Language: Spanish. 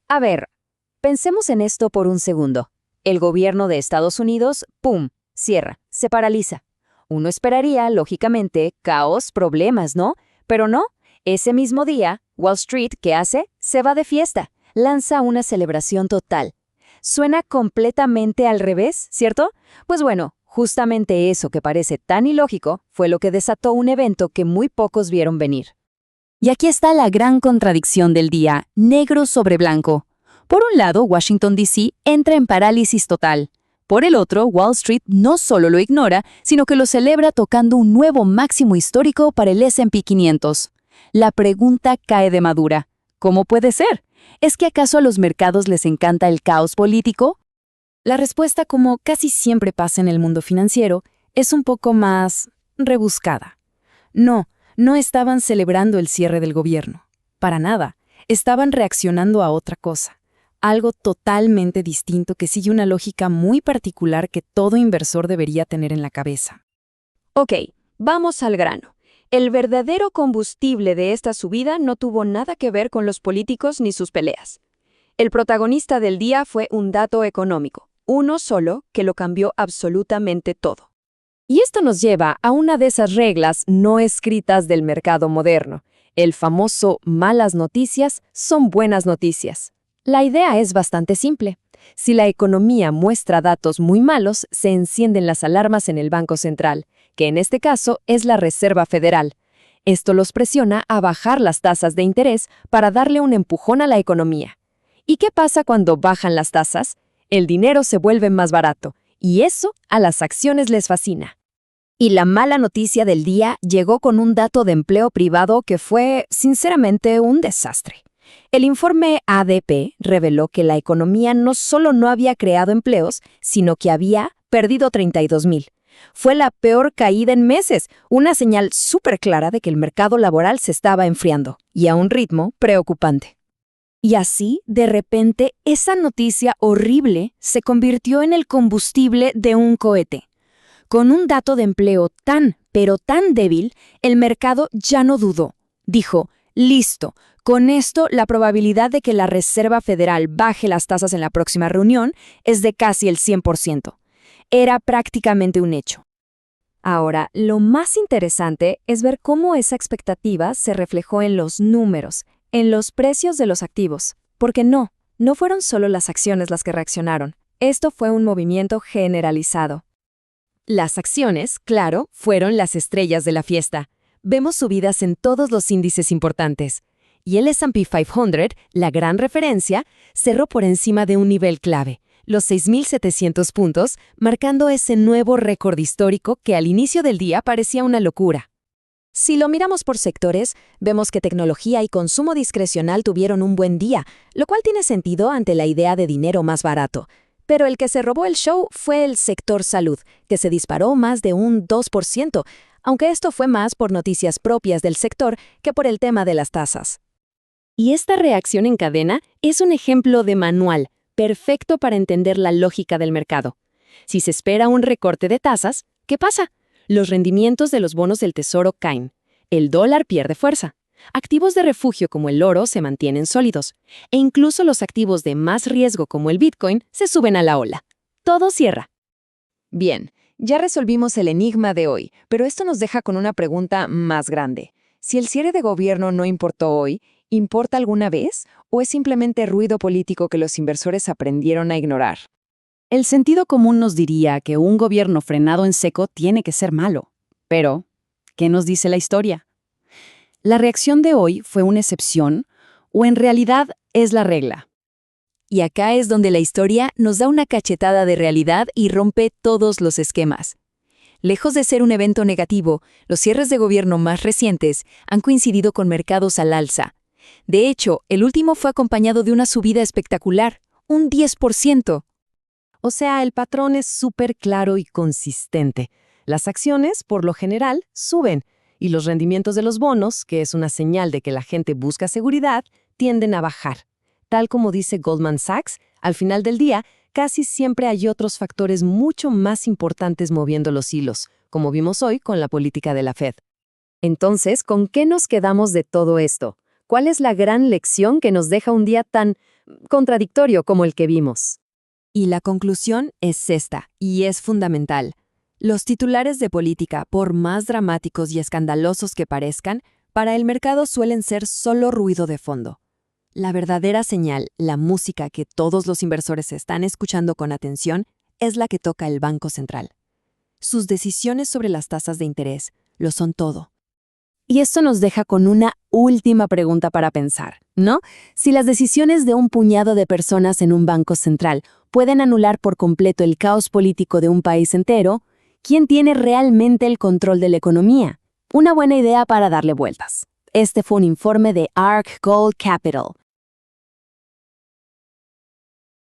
A ver, pensemos en esto por un segundo. El gobierno de Estados Unidos, ¡pum!, cierra, se paraliza. Uno esperaría, lógicamente, caos, problemas, ¿no? Pero no. Ese mismo día, Wall Street, ¿qué hace? Se va de fiesta, lanza una celebración total. Suena completamente al revés, ¿cierto? Pues bueno, justamente eso que parece tan ilógico fue lo que desató un evento que muy pocos vieron venir. Y aquí está la gran contradicción del día, negro sobre blanco. Por un lado, Washington, D.C. entra en parálisis total. Por el otro, Wall Street no solo lo ignora, sino que lo celebra tocando un nuevo máximo histórico para el S&P 500. La pregunta cae de madura. ¿Cómo puede ser? ¿Es que acaso a los mercados les encanta el caos político? La respuesta, como casi siempre pasa en el mundo financiero, es un poco más rebuscada. No estaban celebrando el cierre del gobierno. Para nada. Estaban reaccionando a otra cosa. Algo totalmente distinto que sigue una lógica muy particular que todo inversor debería tener en la cabeza. Ok, vamos al grano. El verdadero combustible de esta subida no tuvo nada que ver con los políticos ni sus peleas. El protagonista del día fue un dato económico, uno solo que lo cambió absolutamente todo. Y esto nos lleva a una de esas reglas no escritas del mercado moderno, el famoso malas noticias son buenas noticias. La idea es bastante simple. Si la economía muestra datos muy malos, se encienden las alarmas en el Banco Central, que en este caso es la Reserva Federal. Esto los presiona a bajar las tasas de interés para darle un empujón a la economía. ¿Y qué pasa cuando bajan las tasas? El dinero se vuelve más barato, y eso a las acciones les fascina. Y la mala noticia del día llegó con un dato de empleo privado que fue, sinceramente, un desastre. El informe ADP reveló que la economía no solo no había creado empleos, sino que había perdido 32,000. Fue la peor caída en meses, una señal súper clara de que el mercado laboral se estaba enfriando, y a un ritmo preocupante. Y así, de repente, esa noticia horrible se convirtió en el combustible de un cohete. Con un dato de empleo pero tan débil, el mercado ya no dudó. Dijo, listo, con esto la probabilidad de que la Reserva Federal baje las tasas en la próxima reunión es de casi el 100%. Era prácticamente un hecho. Ahora, lo más interesante es ver cómo esa expectativa se reflejó en los números, en los precios de los activos. Porque no fueron solo las acciones las que reaccionaron. Esto fue un movimiento generalizado. Las acciones, claro, fueron las estrellas de la fiesta. Vemos subidas en todos los índices importantes. Y el S&P 500, la gran referencia, cerró por encima de un nivel clave, los 6,700 puntos, marcando ese nuevo récord histórico que al inicio del día parecía una locura. Si lo miramos por sectores, vemos que tecnología y consumo discrecional tuvieron un buen día, lo cual tiene sentido ante la idea de dinero más barato. Pero el que se robó el show fue el sector salud, que se disparó más de un 2%, aunque esto fue más por noticias propias del sector que por el tema de las tasas. Y esta reacción en cadena es un ejemplo de manual, perfecto para entender la lógica del mercado. Si se espera un recorte de tasas, ¿qué pasa? Los rendimientos de los bonos del tesoro caen. El dólar pierde fuerza. Activos de refugio como el oro se mantienen sólidos. E incluso los activos de más riesgo como el Bitcoin se suben a la ola. Todo cierra. Bien, ya resolvimos el enigma de hoy, pero esto nos deja con una pregunta más grande. Si el cierre de gobierno no importó hoy, ¿importa alguna vez? ¿O es simplemente ruido político que los inversores aprendieron a ignorar? El sentido común nos diría que un gobierno frenado en seco tiene que ser malo. Pero, ¿qué nos dice la historia? ¿La reacción de hoy fue una excepción o en realidad es la regla? Y acá es donde la historia nos da una cachetada de realidad y rompe todos los esquemas. Lejos de ser un evento negativo, los cierres de gobierno más recientes han coincidido con mercados al alza. De hecho, el último fue acompañado de una subida espectacular, un 10%. O sea, el patrón es súper claro y consistente. Las acciones, por lo general, suben, y los rendimientos de los bonos, que es una señal de que la gente busca seguridad, tienden a bajar. Tal como dice Goldman Sachs, al final del día, casi siempre hay otros factores mucho más importantes moviendo los hilos, como vimos hoy con la política de la Fed. Entonces, ¿con qué nos quedamos de todo esto? ¿Cuál es la gran lección que nos deja un día tan contradictorio como el que vimos. Y la conclusión es esta, y es fundamental. Los titulares de política, por más dramáticos y escandalosos que parezcan, para el mercado suelen ser solo ruido de fondo. La verdadera señal, la música que todos los inversores están escuchando con atención, es la que toca el Banco Central. Sus decisiones sobre las tasas de interés lo son todo. Y esto nos deja con una última pregunta para pensar, ¿no? Si las decisiones de un puñado de personas en un banco central pueden anular por completo el caos político de un país entero, ¿quién tiene realmente el control de la economía? Una buena idea para darle vueltas. Este fue un informe de ARK Gold Capital,